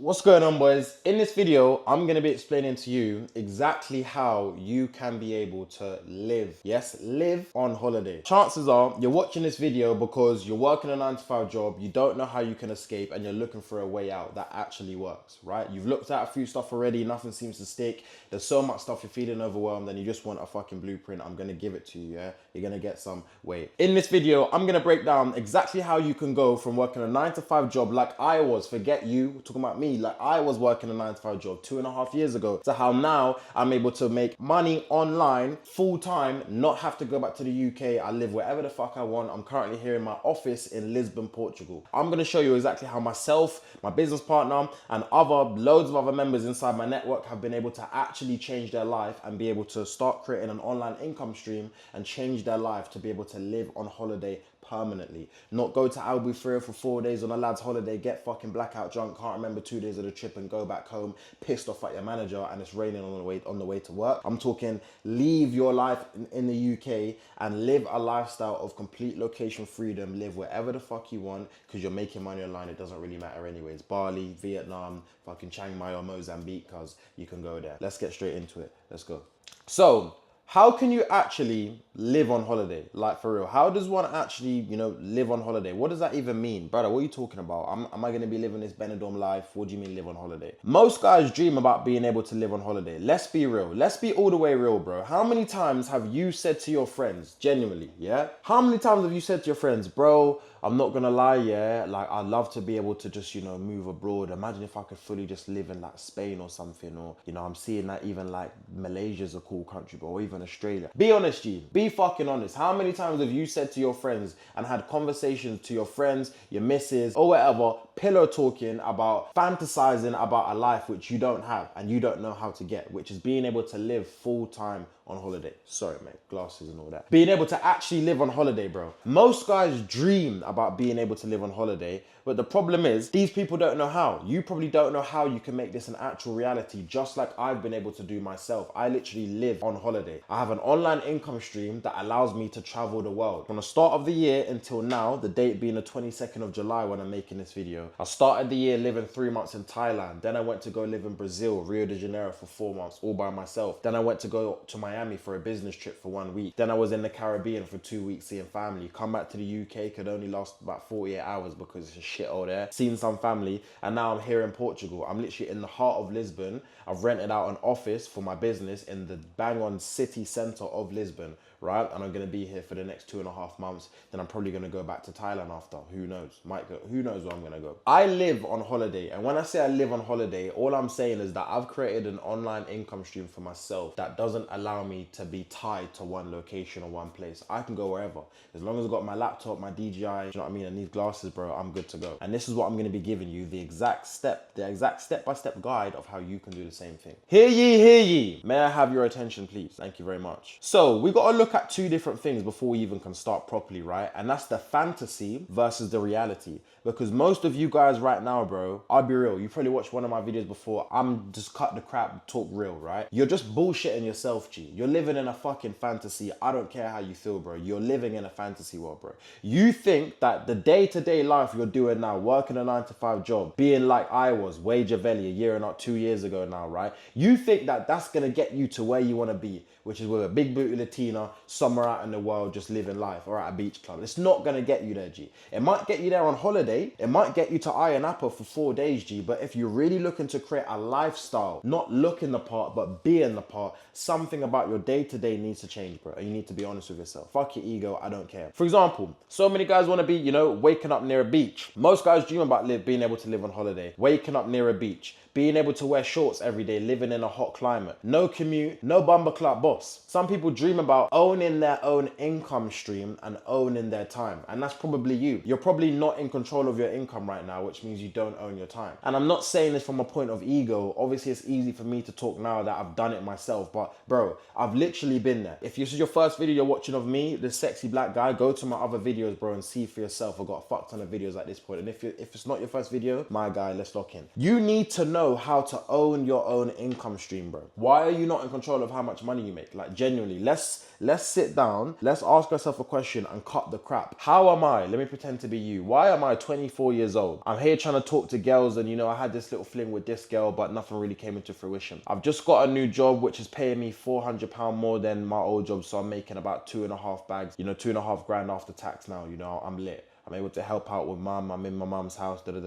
What's going on, boys? In this video, I'm going to be explaining to you exactly how you can be able to live, yes, live on holiday. Chances are you're watching this video because you're working a 9 to 5 job, you don't know how you can escape, and you're looking for a way out that actually works, right? You've looked at a few stuff already, nothing seems to stick. There's so much stuff, you're feeling overwhelmed, and you just want a fucking blueprint. I'm going to give it to you, yeah? You're going to get some weight. In this video, I'm going to break down exactly how you can go from working a 9 to 5 job like I was, forget you, we're talking about me, like I was working a 9 to 5 job 2.5 years ago, to how now I'm able to make money online full time, not have to go back to the UK. I live wherever the fuck I want. I'm currently here in my office in Lisbon, Portugal. I'm going to show you exactly how myself, my business partner, and loads of other members inside my network have been able to actually change their life and be able to start creating an online income stream and change their life to be able to live on holiday permanently. Not go to Albufeira for 4 days on a lad's holiday, get fucking blackout drunk, can't remember 2 days of the trip, and go back home pissed off at your manager and it's raining on the way to work. I'm talking leave your life in the UK and live a lifestyle of complete location freedom. Live wherever the fuck you want because you're making money online. It doesn't really matter anyways. Bali, Vietnam, fucking Chiang Mai or Mozambique, cause you can go there. Let's get straight into it. Let's go. So how can you actually live on holiday? Like, for real, how does one actually, live on holiday? What does that even mean? Brother, what are you talking about? Am I going to be living this Benidorm life? What do you mean live on holiday? Most guys dream about being able to live on holiday. Let's be real. Let's be all the way real, bro. How many times have you said to your friends, genuinely, yeah? How many times have you said to your friends, bro, I'm not gonna lie, yeah, like I'd love to be able to just, move abroad. Imagine if I could fully just live in like Spain or something, or, I'm seeing that even like Malaysia's a cool country, bro, or even Australia. Be honest, G, be fucking honest. How many times have you said to your friends and had conversations to your friends, your missus, or whatever, pillow talking about fantasizing about a life which you don't have and you don't know how to get, which is being able to live full time on holiday? Sorry, mate, glasses and all that. Being able to actually live on holiday, bro. Most guys dream about being able to live on holiday, but the problem is these people don't know how. You probably don't know how you can make this an actual reality, just like I've been able to do myself. I literally live on holiday. I have an online income stream that allows me to travel the world. From the start of the year until now, the date being the 22nd of July when I'm making this video, I started the year living 3 months in Thailand. Then I went to go live in Brazil, Rio de Janeiro for 4 months, all by myself. Then I went to go to Miami for a business trip for 1 week. Then I was in the Caribbean for 2 weeks seeing family. Come back to the UK, could only last about 48 hours because it's a shithole there. Seen some family, and now I'm here in Portugal. I'm literally in the heart of Lisbon. I've rented out an office for my business in the bang on city center of Lisbon, right? And I'm gonna be here for the next 2.5 months. Then I'm probably gonna go back to Thailand after. Who knows? Might go. Who knows where I'm gonna go? I live on holiday, and when I say I live on holiday, all I'm saying is that I've created an online income stream for myself that doesn't allow me to be tied to one location or one place. I can go wherever. As long as I've got my laptop, my DJI, you know what I mean, and these glasses, bro, I'm good to go. And this is what I'm gonna be giving you, the exact step-by-step guide of how you can do the same thing. Hear ye, hear ye. May I have your attention, please? Thank you very much. So we gotta look at two different things before we even can start properly, right? And that's the fantasy versus the reality. Because most of you guys right now, bro, I'll be real, you probably watched one of my videos before. I'm just cut the crap, talk real, right? You're just bullshitting yourself, G. You're living in a fucking fantasy. I don't care how you feel, bro. You're living in a fantasy world, bro. You think that the day-to-day life you're doing now, working a 9 to 5 job, being like I was, Wage Avelli, a year and not 2 years ago now, right? You think that that's gonna get you to where you wanna be, which is with a big booty Latina, somewhere out in the world, just living life, or at a beach club. It's not gonna get you there, G. It might get you there on holiday. It might get you to Ayia Napa for 4 days, G. But if you're really looking to create a lifestyle, not looking the part, but being the part, something about your day-to-day needs to change, bro. And you need to be honest with yourself. Fuck your ego, I don't care. For example, so many guys wanna be, waking up near a beach. Most guys dream about being able to live on holiday, waking up near a beach, being able to wear shorts every day, living in a hot climate, no commute, no bumper club boss. Some people dream about owning their own income stream and owning their time. And that's probably you. You're probably not in control of your income right now, which means you don't own your time. And I'm not saying this from a point of ego. Obviously, it's easy for me to talk now that I've done it myself, but bro, I've literally been there. If this is your first video you're watching of me, this sexy black guy, go to my other videos, bro, and see for yourself. I've got a fuck ton of videos at this point. And if it's not your first video, my guy, let's lock in. You need to know how to own your own income stream, bro. Why are you not in control of how much money you make? Like, genuinely, let's sit down, let's ask ourselves a question and cut the crap. How am I? Let me pretend to be you. Why am I 24 years old. I'm here trying to talk to girls, and you know, I had this little fling with this girl, but nothing really came into fruition. I've just got a new job, which is paying me £400 more than my old job. So I'm making about 2.5 bags, you know, 2.5 grand after tax now. You know, I'm lit. I'm able to help out with mum. I'm in my mum's house. I got a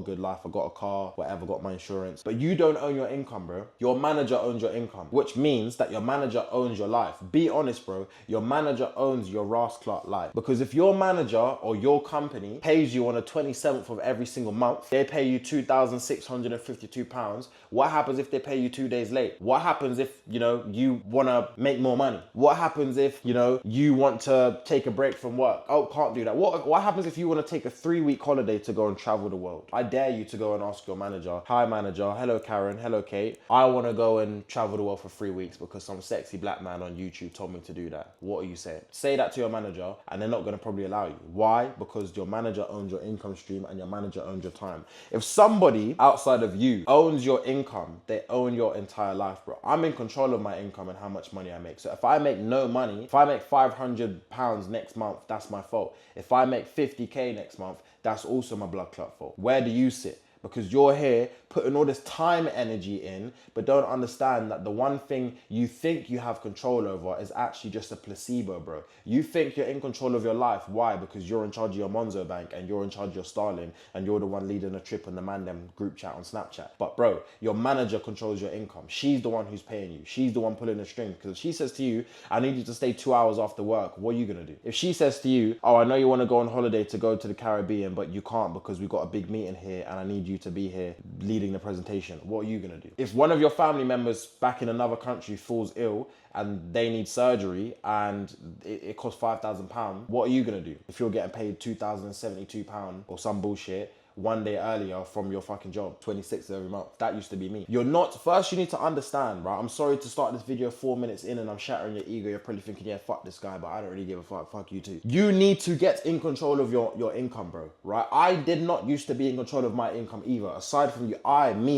good life. I got a car, whatever, got my insurance. But you don't own your income, bro. Your manager owns your income, which means that your manager owns your life. Be honest, bro. Your manager owns your Ras Clark life. Because if your manager or your company pays you on the 27th of every single month, they pay you £2,652. What happens if they pay you 2 days late? What happens if, you know, you want to make more money? What happens if, you know, you want to take a break from work? Oh, can't do that. What happens if you want to take a 3-week holiday to go and travel the world? I dare you to go and ask your manager, hi manager, hello Karen, hello Kate. I want to go and travel the world for 3 weeks because some sexy black man on YouTube told me to do that. What are you saying? Say that to your manager and they're not going to probably allow you. Why? Because your manager owns your income stream and your manager owns your time. If somebody outside of you owns your income, they own your entire life, bro. I'm in control of my income and how much money I make. So if I make no money, if I make £500 next month, that's my fault. If I make 50k next month, that's also my blood clot fault. Where do you sit? Because you're here putting all this time energy in, but don't understand that the one thing you think you have control over is actually just a placebo, bro. You think you're in control of your life. Why? Because you're in charge of your Monzo bank and you're in charge of your Starling and you're the one leading a trip on the Mandem group chat on Snapchat. But bro, your manager controls your income. She's the one who's paying you. She's the one pulling the string. Because if she says to you, I need you to stay 2 hours after work, what are you gonna do? If she says to you, oh, I know you wanna go on holiday to go to the Caribbean, but you can't because we've got a big meeting here and I need you to be here leading the presentation, what are you gonna do? If one of your family members back in another country falls ill and they need surgery and it costs £5,000, what are you gonna do? If you're getting paid £2,072 or some bullshit 1 day earlier from your fucking job, 26th of every month. That used to be me. You're not, first you need to understand, right? I'm sorry to start this video 4 minutes in and I'm shattering your ego. You're probably thinking, yeah, fuck this guy, but I don't really give a fuck. Fuck you too. You need to get in control of your income, bro, right? I did not used to be in control of my income either. Aside from you,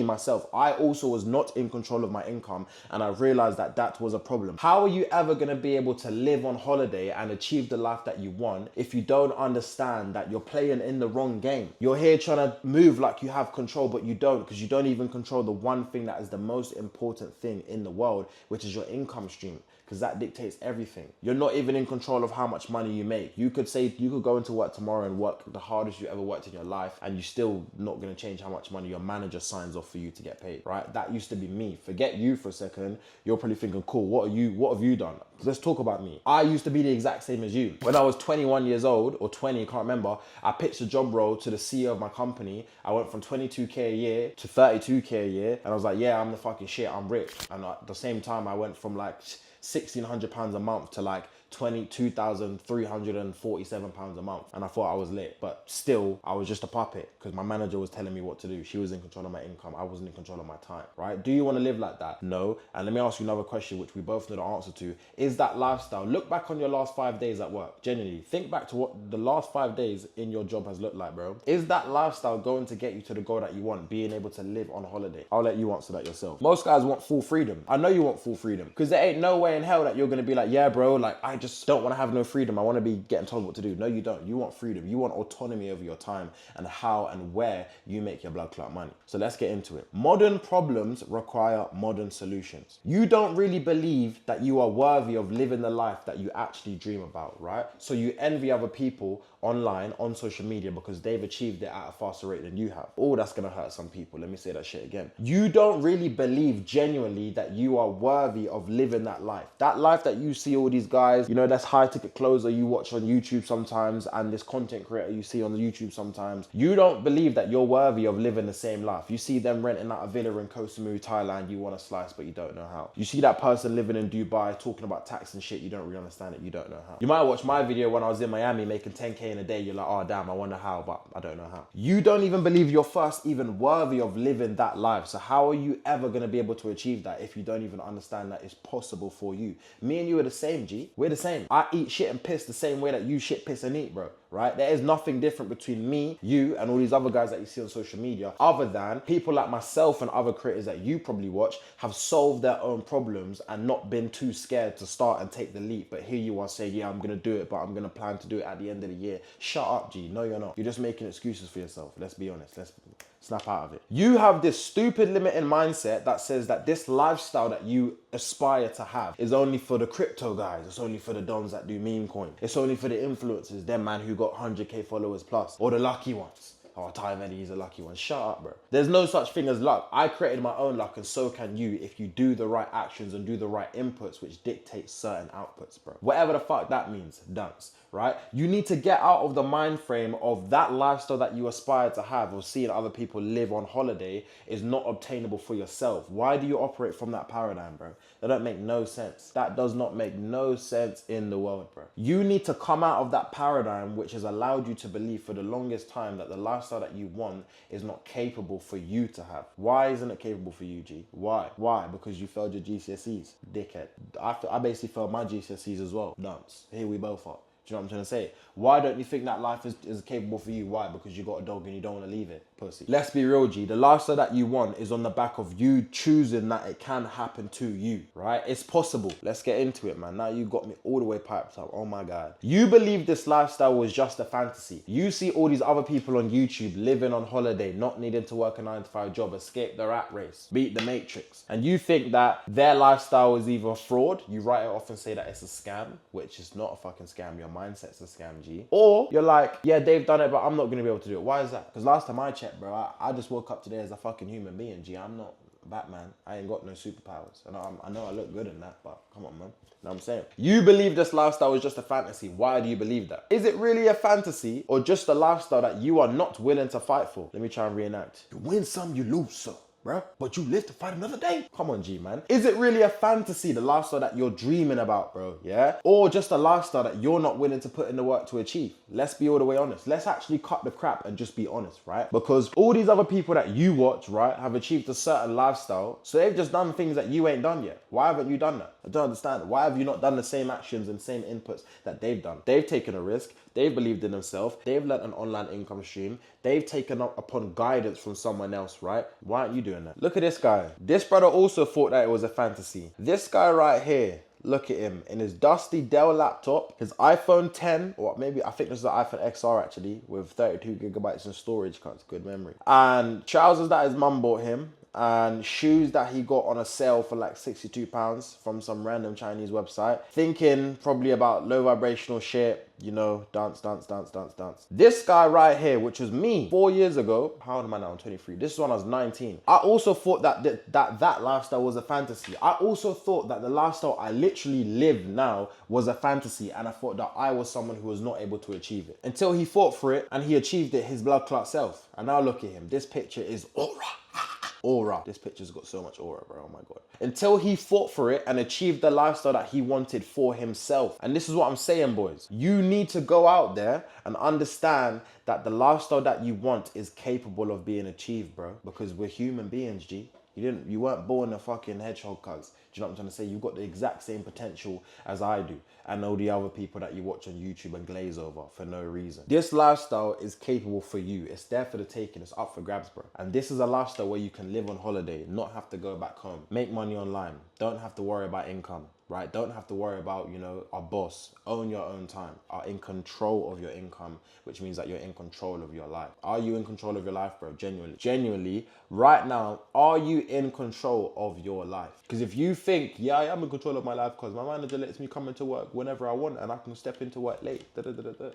myself, I also was not in control of my income, and I realized that that was a problem. How are you ever gonna be able to live on holiday and achieve the life that you want if you don't understand that you're playing in the wrong game? You're here trying to move like you have control, but you don't, because you don't even control the one thing that is the most important thing in the world, which is your income stream, because that dictates everything. You're not even in control of how much money you make. You could go into work tomorrow and work the hardest you ever worked in your life, and you're still not going to change how much money your manager signs off for you to get paid, right? That used to be me. Forget you for a second. You're probably thinking, cool, what have you done? Let's talk about me. I used to be the exact same as you. When I was 21 years old, or 20, can't remember, I pitched a job role to the CEO of my company. I went from 22k a year to 32k a year, and I was like, yeah, I'm the fucking shit, I'm rich. And at the same time, I went from like £1,600 a month to like £22,347 a month, and I thought I was lit, but still I was just a puppet because my manager was telling me what to do. She was in control of my income. I wasn't in control of my time, right? Do you want to live like that? No. And let me ask you another question, which we both know the answer to. Is that lifestyle? Look back on your last 5 days at work. Genuinely think back to what the last 5 days in your job has looked like, bro. Is that lifestyle going to get you to the goal that you want, being able to live on holiday? I'll let you answer that yourself. Most guys want full freedom. I know you want full freedom, because there ain't no way in hell that you're going to be like, yeah bro, like I just don't want to have no freedom. I want to be getting told what to do. No, you don't. You want freedom. You want autonomy over your time and how and where you make your blood clot money. So let's get into it. Modern problems require modern solutions. You don't really believe that you are worthy of living the life that you actually dream about, right? So you envy other people online, on social media, because they've achieved it at a faster rate than you have. Oh, that's gonna hurt some people. Let me say that shit again. You don't really believe genuinely that you are worthy of living that life. That life that you see all these guys, you know, that's high ticket closer you watch on YouTube sometimes, and this content creator you see on the YouTube sometimes. You don't believe that you're worthy of living the same life. You see them renting out a villa in Koh Samui, Thailand, you want a slice, but you don't know how. You see that person living in Dubai talking about tax and shit, you don't really understand it, you don't know how. You might watch my video when I was in Miami making 10k in a day, you're like, oh damn, I wonder how, but I don't know how. You don't even believe you're first even worthy of living that life. So how are you ever gonna be able to achieve that if you don't even understand that it's possible for you? Me and you are the same, G. We're the same. I eat shit and piss the same way that you shit, piss and eat, bro. right? There is nothing different between me, you, and all these other guys that you see on social media, other than people like myself and other creators that you probably watch have solved their own problems and not been too scared to start and take the leap. But here you are saying, yeah, I'm gonna do it, but I'm gonna plan to do it at the end of the year. Shut up, G. No, you're not. You're just making excuses for yourself. Let's be honest. Let's snap out of it. You have this stupid limiting mindset that says that this lifestyle that you aspire to have is only for the crypto guys. It's only for the dons that do meme coin. It's only for the influencers, them man who got 100K followers plus, or the lucky ones. Oh, Ty Eddie, he's a lucky one. Shut up, bro. There's no such thing as luck. I created my own luck, and so can you if you do the right actions and do the right inputs, which dictates certain outputs, bro. Whatever the fuck that means, dance, right? You need to get out of the mind frame of that lifestyle that you aspire to have, or seeing other people live on holiday is not obtainable for yourself. Why do you operate from that paradigm, bro? That don't make no sense. That does not make no sense in the world, bro. You need to come out of that paradigm which has allowed you to believe for the longest time that the lifestyle that you want is not capable for you to have. Why isn't it capable for you, G? Why? Why? Because you failed your GCSEs, dickhead. I basically failed my GCSEs as well. Dunce. Here we both are. Do you know what I'm trying to say? Why don't you think that life is capable for you? Why? Because you got a dog and you don't want to leave it, pussy. Let's be real, G. The lifestyle that you want is on the back of you choosing that it can happen to you, right? It's possible. Let's get into it, man. Now you got me all the way piped up. Oh my God. You believe this lifestyle was just a fantasy. You see all these other people on YouTube living on holiday, not needing to work a 9-to-5 job, escape the rat race, beat the matrix. And you think that their lifestyle is either fraud. You write it off and say that it's a scam, which is not a fucking scam. Your mindset's a scam, G. Or you're like, yeah, they've done it, but I'm not going to be able to do it. Why is that? Because last time I checked, bro, I just woke up today as a fucking human being, G. I'm not Batman. I ain't got no superpowers. And I know I look good in that, but come on, man. You know what I'm saying? You believe this lifestyle is just a fantasy. Why do you believe that? Is it really a fantasy or just a lifestyle that you are not willing to fight for? Let me try and reenact. You win some, you lose some, bro. But you live to fight another day. Come on, G, man. Is it really a fantasy, the lifestyle that you're dreaming about, bro? Yeah? Or just a lifestyle that you're not willing to put in the work to achieve? Let's be all the way honest. Let's actually cut the crap and just be honest, right? Because all these other people that you watch, right, have achieved a certain lifestyle. So they've just done things that you ain't done yet. Why haven't you done that? I don't understand. Why have you not done the same actions and same inputs that they've done? They've taken a risk. They've believed in themselves. They've learned an online income stream. They've taken up upon guidance from someone else, right? Why aren't you doing that? Look at this guy. This brother also thought that it was a fantasy. This guy right here, look at him in his dusty Dell laptop, his iPhone 10, or maybe I think this is an iPhone XR actually, with 32 gigabytes in storage, cause good memory. And trousers that his mum bought him, and shoes that he got on a sale for like £62 from some random Chinese website, thinking probably about low vibrational shit, you know, dance, dance, dance, dance, dance. This guy right here, which was me 4 years ago, how old am I now? I'm 23. This is when I was 19. I also thought that lifestyle was a fantasy. I also thought that the lifestyle I literally live now was a fantasy, and I thought that I was someone who was not able to achieve it. Until he fought for it and he achieved it his blood clot self. And now look at him. This picture is aura. Aura. This picture's got so much aura, bro. Oh my God. Until he fought for it and achieved the lifestyle that he wanted for himself. And this is what I'm saying, boys. You need to go out there and understand that the lifestyle that you want is capable of being achieved, bro. Because we're human beings, G. You weren't born a fucking hedgehog, cuz. Do you know what I'm trying to say? You've got the exact same potential as I do. And all the other people that you watch on YouTube and glaze over for no reason. This lifestyle is capable for you. It's there for the taking. It's up for grabs, bro. And this is a lifestyle where you can live on holiday, not have to go back home, make money online, don't have to worry about income, right? Don't have to worry about, you know, a boss. Own your own time. Are in control of your income, which means that you're in control of your life. Are you in control of your life, bro? Genuinely, right now, are you in control of your life? Because if you think, yeah, I am in control of my life because my manager lets me come into work whenever I want and I can step into work late,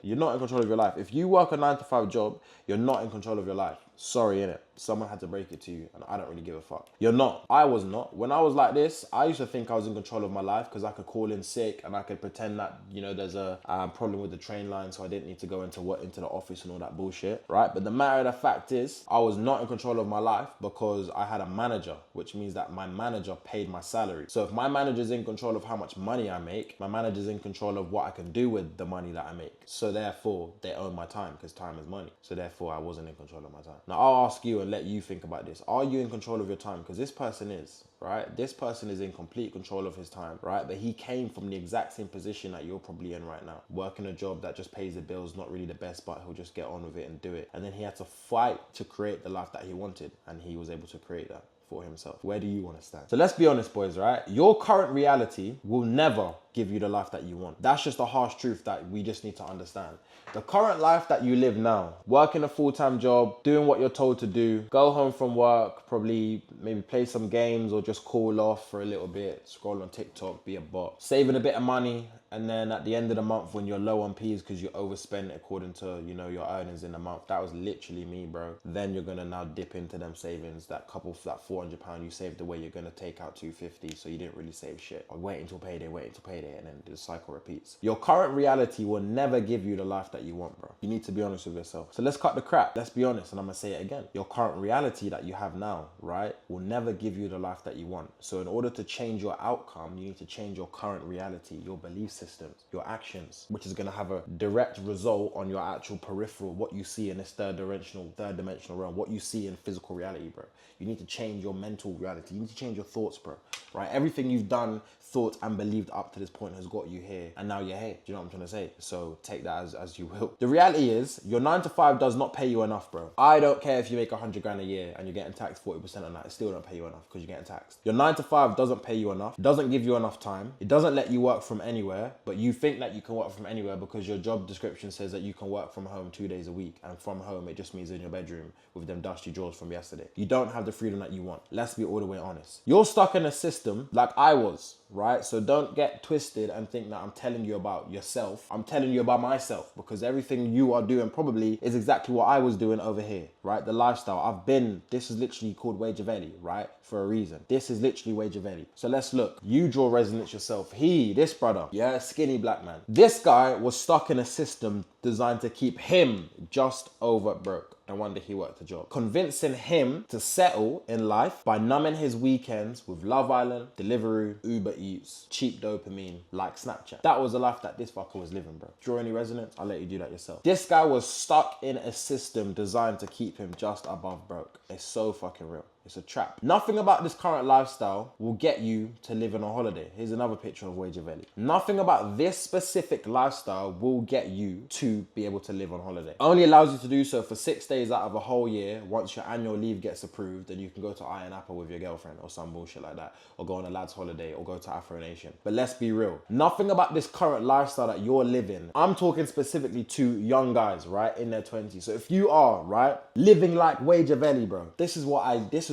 you're not in control of your life. If you work a 9-to-5 job, you're not in control of your life. Sorry, innit? Someone had to break it to you, and I don't really give a fuck. You're not. I was not. When I was like this, I used to think I was in control of my life because I could call in sick and I could pretend that, you know, there's a problem with the train line, so I didn't need to go into the office and all that bullshit, right? But the matter of the fact is, I was not in control of my life because I had a manager, which means that my manager paid my salary. So if my manager's in control of how much money I make, my manager's in control of what I can do with the money that I make. So therefore, they own my time because time is money. So therefore, I wasn't in control of my time. Now I'll ask you and let you think about this. Are you in control of your time? Because this person is, right? This person is in complete control of his time, right? But he came from the exact same position that you're probably in right now. Working a job that just pays the bills, not really the best, but he'll just get on with it and do it. And then he had to fight to create the life that he wanted, and he was able to create that for himself. Where do you want to stand? So let's be honest, boys, right? Your current reality will never give you the life that you want. That's just a harsh truth that we just need to understand. The current life that you live now, working a full-time job, doing what you're told to do, go home from work, probably maybe play some games or just cool off for a little bit, scroll on TikTok, be a bot, saving a bit of money, and then at the end of the month when you're low on P's because you overspent according to, you know, your earnings in the month, that was literally me, bro. Then you're gonna now dip into them savings, that £400 you saved away, you're gonna take out 250, so you didn't really save shit. Or wait until payday, and then the cycle repeats. Your current reality will never give you the life that you want, bro. You need to be honest with yourself. So let's cut the crap. Let's be honest, and I'm gonna say it again. Your current reality that you have now, right, will never give you the life that you want. So in order to change your outcome, you need to change your current reality, your belief systems, your actions, which is gonna have a direct result on your actual peripheral, what you see in this third dimensional realm, what you see in physical reality, bro. You need to change your mental reality. You need to change your thoughts, bro, right? Everything you've done, thought, and believed up to this point has got you here, and now you're here. Do you know what I'm trying to say? So take that as you will. The reality is, your 9 to 5 does not pay you enough, bro. I don't care if you make 100 grand a year and you're getting taxed 40% on that, it still don't pay you enough because you're getting taxed. Your 9 to 5 doesn't pay you enough, it doesn't give you enough time, it doesn't let you work from anywhere, but you think that you can work from anywhere because your job description says that you can work from home 2 days a week, and from home it just means in your bedroom with them dusty drawers from yesterday. You don't have the freedom that you want. Let's be all the way honest. You're stuck in a system like I was, right? So don't get twisted and think that I'm telling you about yourself. I'm telling you about myself, because everything you are doing probably is exactly what I was doing over here, right? The lifestyle this is literally called Wajavelli, right? For a reason. This is literally Wajavelli. So let's look. You draw resonance yourself. This brother, yeah, skinny black man. This guy was stuck in a system designed to keep him just over broke. No wonder he worked a job. Convincing him to settle in life by numbing his weekends with Love Island, Deliveroo, Uber Eats, cheap dopamine, like Snapchat. That was the life that this fucker was living, bro. Draw any resonance? I'll let you do that yourself. This guy was stuck in a system designed to keep him just above broke. It's so fucking real. It's a trap. Nothing about this current lifestyle will get you to live on a holiday. Here's another picture of Wajavelli. Nothing about this specific lifestyle will get you to be able to live on holiday. Only allows you to do so for 6 days out of a whole year once your annual leave gets approved, and you can go to Iron Apple with your girlfriend or some bullshit like that, or go on a lad's holiday, or go to Afro Nation. But let's be real. Nothing about this current lifestyle that you're living, I'm talking specifically to young guys, right, in their 20s. So if you are, right, living like Wajavelli, bro, this is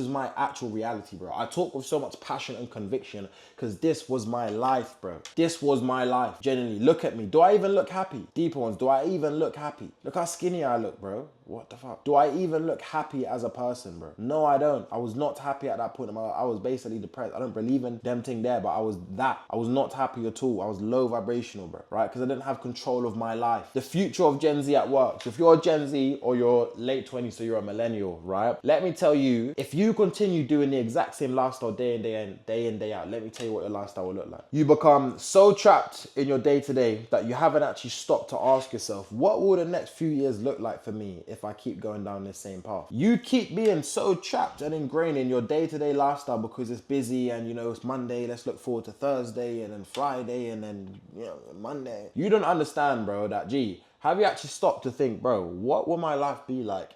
my actual reality, bro. I talk with so much passion and conviction because this was my life, bro. This was my life. Genuinely, look at me. Do I even look happy? Deeper ones, do I even look happy? Look how skinny I look, bro. What the fuck? Do I even look happy as a person, bro? No, I don't. I was not happy at that point in my life. I was basically depressed. I don't believe in them thing there, but I was not happy at all. I was low vibrational, bro, right? Because I didn't have control of my life. The future of Gen Z at work. So if you're a Gen Z or you're late 20s, so you're a millennial, right? Let me tell you, if you continue doing the exact same lifestyle day in, day out, let me tell you what your lifestyle will look like. You become so trapped in your day-to-day that you haven't actually stopped to ask yourself, what will the next few years look like for me if I keep going down this same path? You keep being so trapped and ingrained in your day-to-day lifestyle because it's busy and, you know, it's Monday, let's look forward to Thursday, and then Friday, and then, you know, Monday. You don't understand, bro, that, have you actually stopped to think, bro, what will my life be like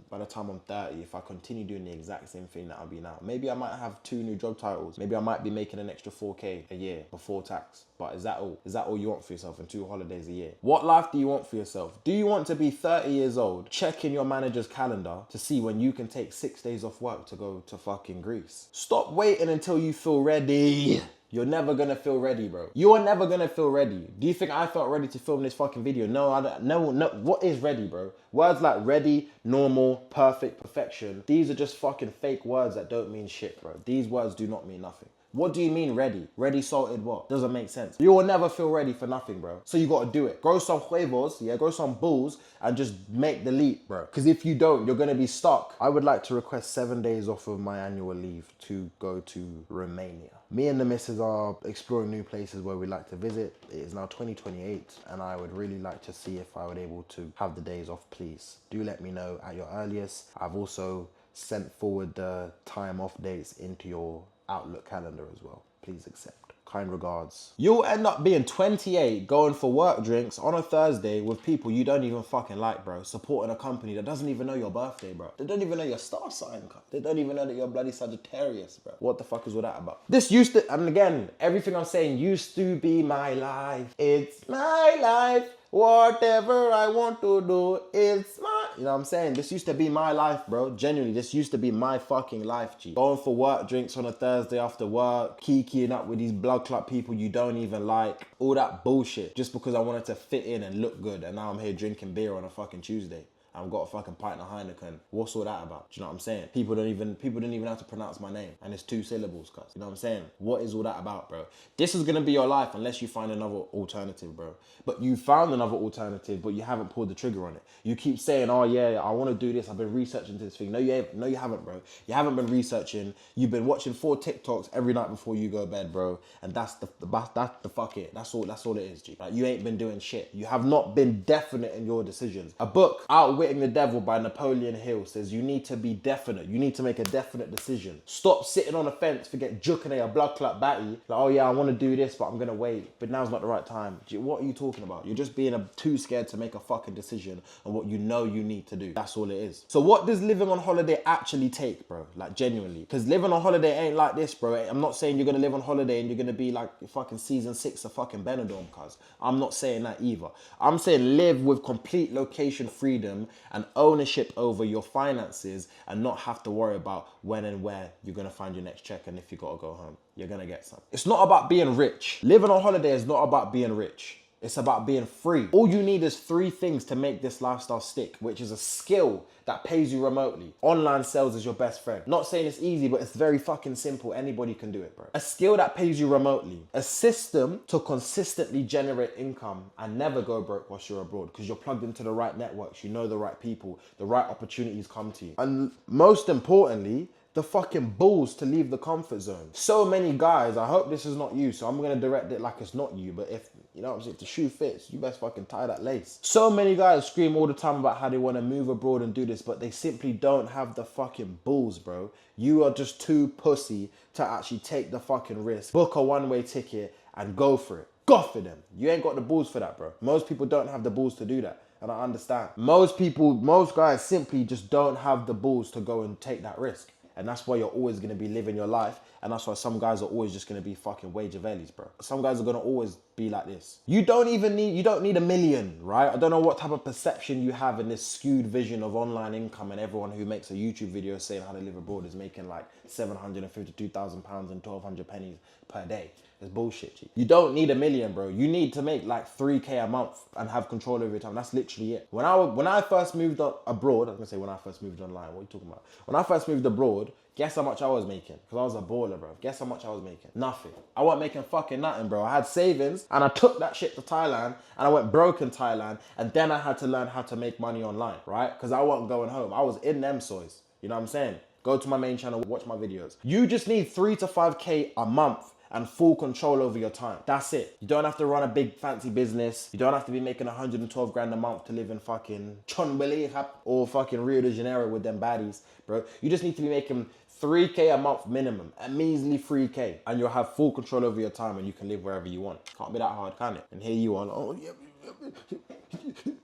by the time I'm 30 if I continue doing the exact same thing that I'll be now? Maybe I might have 2 new job titles. Maybe I might be making an extra 4K a year before tax. But is that all? Is that all you want for yourself in 2 holidays a year? What life do you want for yourself? Do you want to be 30 years old, checking your manager's calendar to see when you can take 6 days off work to go to fucking Greece? Stop waiting until you feel ready. You're never gonna feel ready, bro. You are never gonna feel ready. Do you think I felt ready to film this fucking video? No, I don't. No. What is ready, bro? Words like ready, normal, perfect, perfection. These are just fucking fake words that don't mean shit, bro. These words do not mean nothing. What do you mean ready? Ready salted what? Doesn't make sense. You will never feel ready for nothing, bro. So you gotta do it. Grow some huevos, yeah, grow some bulls and just make the leap, bro. Because if you don't, you're gonna be stuck. I would like to request 7 days off of my annual leave to go to Romania. Me and the missus are exploring new places where we like to visit. It is now 2028 and I would really like to see if I would able to have the days off, please. Do let me know at your earliest. I've also sent forward the time off dates into your Outlook calendar as well. Please accept. Kind regards. You'll end up being 28 going for work drinks on a Thursday with people you don't even fucking like, bro. Supporting a company that doesn't even know your birthday, bro. They don't even know your star sign, cut. They don't even know that you're bloody Sagittarius, bro. What the fuck is all that about? This used to, and again, everything I'm saying used to be my life. It's my life. Whatever I want to do, it's my... You know what I'm saying? This used to be my life, bro. Genuinely, this used to be my fucking life, G. Going for work drinks on a Thursday after work, kikiing up with these blood clot people you don't even like. All that bullshit. Just because I wanted to fit in and look good. And now I'm here drinking beer on a fucking Tuesday. I've got a fucking pint of Heineken. What's all that about? Do you know what I'm saying? People don't even have to pronounce my name. And it's 2 syllables, cuz. You know what I'm saying? What is all that about, bro? This is gonna be your life unless you find another alternative, bro. But you found another alternative, but you haven't pulled the trigger on it. You keep saying, oh yeah, I wanna do this. I've been researching this thing. No, you haven't, bro. You haven't been researching. You've been watching 4 TikToks every night before you go to bed, bro. And that's the fuck it. That's all it is, G. Like, you ain't been doing shit. You have not been definite in your decisions. A book, Outwitting the Devil by Napoleon Hill, says you need to be definite. You need to make a definite decision. Stop sitting on the fence, forget juking a blood clot batty. Like, oh yeah, I want to do this, but I'm gonna wait. But now's not the right time. What are you talking about? You're just being too scared to make a fucking decision on what you know you need to do. That's all it is. So what does living on holiday actually take, bro? Like, genuinely. Because living on holiday ain't like this, bro. I'm not saying you're gonna live on holiday and you're gonna be like fucking season 6 of fucking Benidorm, cuz. I'm not saying that either. I'm saying live with complete location freedom and ownership over your finances and not have to worry about when and where you're gonna find your next check, and if you gotta go home, you're gonna get some. It's not about being rich. Living on holiday is not about being rich. It's about being free. All you need is 3 things to make this lifestyle stick, which is a skill that pays you remotely. Online sales is your best friend. Not saying it's easy, but it's very fucking simple. Anybody can do it, bro. A skill that pays you remotely. A system to consistently generate income and never go broke whilst you're abroad, because you're plugged into the right networks, you know the right people, the right opportunities come to you. And most importantly, the fucking balls to leave the comfort zone. So many guys, I hope this is not you, so I'm gonna direct it like it's not you, but if, you know what I'm saying, if the shoe fits, you best fucking tie that lace. So many guys scream all the time about how they wanna move abroad and do this, but they simply don't have the fucking balls, bro. You are just too pussy to actually take the fucking risk, book a one-way ticket and go for it. Go for them. You ain't got the balls for that, bro. Most people don't have the balls to do that. And I understand. Most guys simply just don't have the balls to go and take that risk. And that's why you're always going to be living your life. And that's why some guys are always just going to be fucking wage avellis, bro. Some guys are going to always be like this. You don't need $1 million, right? I don't know what type of perception you have in this skewed vision of online income, and everyone who makes a YouTube video saying how to live abroad is making like £752,000 and 1,200 pennies per day. It's bullshit, G. You don't need $1 million, bro. You need to make like 3K a month and have control over your time. That's literally it. When I first moved abroad, I was gonna say when I first moved online, what are you talking about? When I first moved abroad, guess how much I was making? Because I was a baller, bro. Guess how much I was making? Nothing. I wasn't making fucking nothing, bro. I had savings and I took that shit to Thailand and I went broke in Thailand, and then I had to learn how to make money online, right? Because I wasn't going home. I was in them soys. You know what I'm saying? Go to my main channel, watch my videos. You just need 3 to 5K a month and full control over your time. That's it. You don't have to run a big fancy business. You don't have to be making 112 grand a month to live in fucking Chonburi or fucking Rio de Janeiro with them baddies, bro. You just need to be making 3K a month minimum, a measly 3K, and you'll have full control over your time and you can live wherever you want. Can't be that hard, can it? And here you are, oh yeah.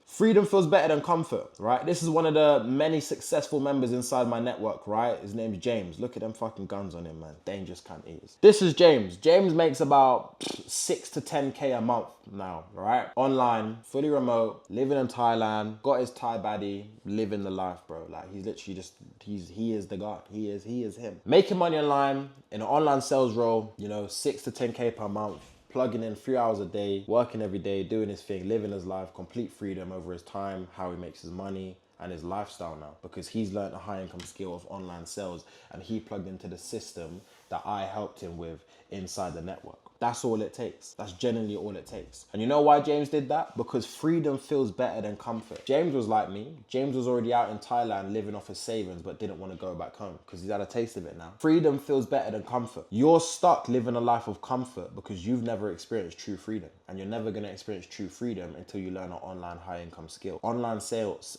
Freedom feels better than comfort, right? This is one of the many successful members inside my network, right? His name's James. Look at them fucking guns on him, man. Dangerous cunt he is. This is James. James makes about 6 to 10K a month now, right? Online, fully remote, living in Thailand, got his Thai baddie, living the life, bro. Like, he's literally just, he is the guy. He is him. Making money online, in an online sales role, 6 to 10K per month. Plugging in 3 hours a day, working every day, doing his thing, living his life, complete freedom over his time, how he makes his money, and his lifestyle now, because he's learned a high income skill of online sales and he plugged into the system that I helped him with inside the network. That's all it takes. That's generally all it takes. And you know why James did that? Because freedom feels better than comfort. James was like me. James was already out in Thailand living off his savings, but didn't want to go back home because he's had a taste of it now. Freedom feels better than comfort. You're stuck living a life of comfort because you've never experienced true freedom. And you're never going to experience true freedom until you learn an online high income skill. Online sales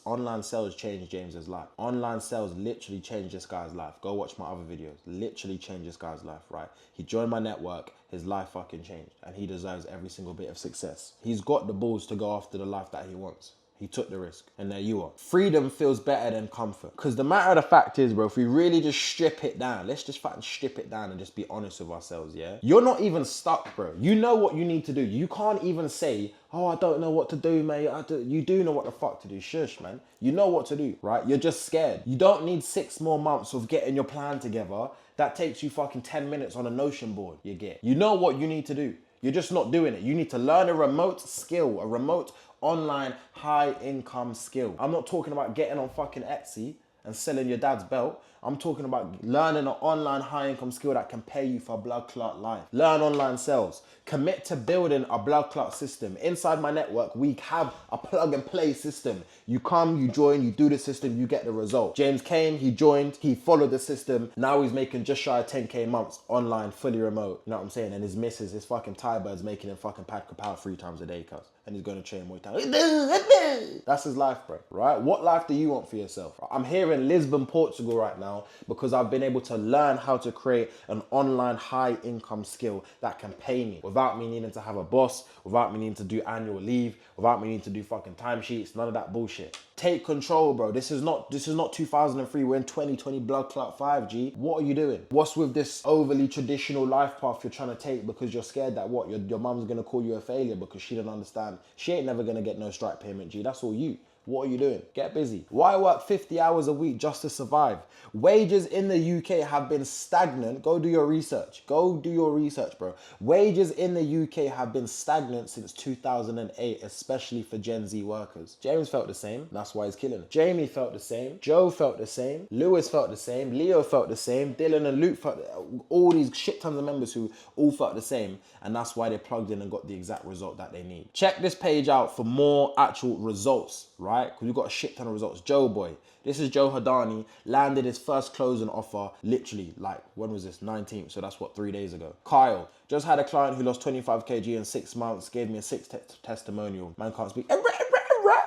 changed James's life. Online sales literally changed this guy's life. Go watch my other videos. Literally changed this guy's life, right? He joined my network. His life fucking changed, and he deserves every single bit of success. He's got the balls to go after the life that he wants. He took the risk, and there you are. Freedom feels better than comfort. Because the matter of the fact is, bro, if we really just strip it down, let's just fucking strip it down and just be honest with ourselves, yeah? You're not even stuck, bro. You know what you need to do. You can't even say, oh, I don't know what to do, mate. You do know what the fuck to do. Shush, man. You know what to do, right? You're just scared. You don't need 6 more months of getting your plan together. That takes you fucking 10 minutes on a Notion board, you get. You know what you need to do. You're just not doing it. You need to learn a remote skill, a remote online high income skill. I'm not talking about getting on fucking Etsy and selling your dad's belt. I'm talking about learning an online high income skill that can pay you for a blood clot life. Learn online sales. Commit to building a blood clot system. Inside my network, we have a plug and play system. You come, you join, you do the system, you get the result. James came, he joined, he followed the system. Now he's making just shy of 10K months online, fully remote. You know what I'm saying? And his missus, his fucking Thai bird's making him fucking pad kapow 3 times a day, cuz. And he's going to train Muay Thai. That's his life, bro, right? What life do you want for yourself? I'm here in Lisbon, Portugal right now because I've been able to learn how to create an online high income skill that can pay me without me needing to have a boss, without me needing to do annual leave, without me needing to do fucking timesheets, none of that bullshit. Take control, bro. This is not 2003. We're in 2020 blood clot 5G. What are you doing? What's with this overly traditional life path you're trying to take because you're scared that what? Your mom's gonna call you a failure because she don't understand. She ain't never gonna get no strike payment, G. That's all you. What are you doing? Get busy. Why work 50 hours a week just to survive? Wages in the UK have been stagnant. Go do your research. Go do your research, bro. Wages in the UK have been stagnant since 2008, especially for Gen Z workers. James felt the same. That's why he's killing it. Jamie felt the same. Joe felt the same. Lewis felt the same. Leo felt the same. Dylan and Luke felt all these shit tons of members who all felt the same. And that's why they plugged in and got the exact result that they need. Check this page out for more actual results, right? Because we've got a shit ton of results. Joe Boy. This is Joe Hadani. Landed his first closing offer literally like, when was this? 19th. So that's what, 3 days ago. Kyle. Just had a client who lost 25 kg in 6 months. Gave me a 6 testimonial. Man can't speak.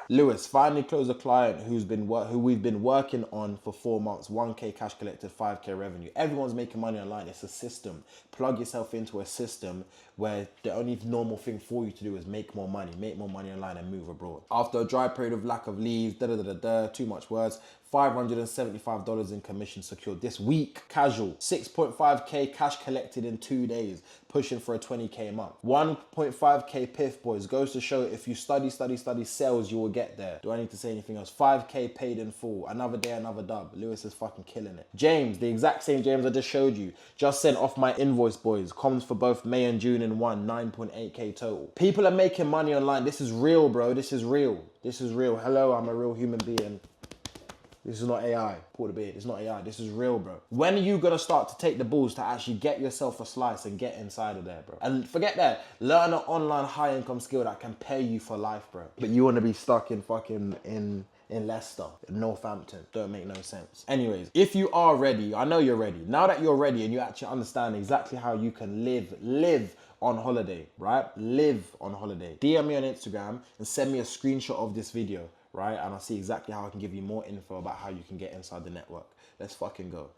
Lewis finally closed a client who we've been working on for 4 months. 1K cash collected, 5K revenue. Everyone's making money online. It's a system. Plug yourself into a system where the only normal thing for you to do is make more money online and move abroad. After a dry period of lack of leave, too much words, $575 in commission secured this week. Casual, 6.5K cash collected in 2 days, pushing for a 20K a month. 1.5K PIF, boys. Goes to show if you study sales, you will get there. Do I need to say anything else? 5K paid in full. Another day, another dub. Lewis is fucking killing it. James, the exact same James I just showed you, just sent off my invoice, boys. Comms for both May and June in one, 9.8K total. People are making money online. This is real, bro. This is real. This is real. Hello, I'm a real human being. This is not AI. Pull the beard. It's not AI. This is real, bro. When are you going to start to take the balls to actually get yourself a slice and get inside of there, bro? And forget that. Learn an online high income skill that can pay you for life, bro. But you want to be stuck in fucking in Leicester, in Northampton. Don't make no sense. Anyways, if you are ready, I know you're ready. Now that you're ready and you actually understand exactly how you can live on holiday, right? Live on holiday. DM me on Instagram and send me a screenshot of this video, right? And I'll see exactly how I can give you more info about how you can get inside the network. Let's fucking go.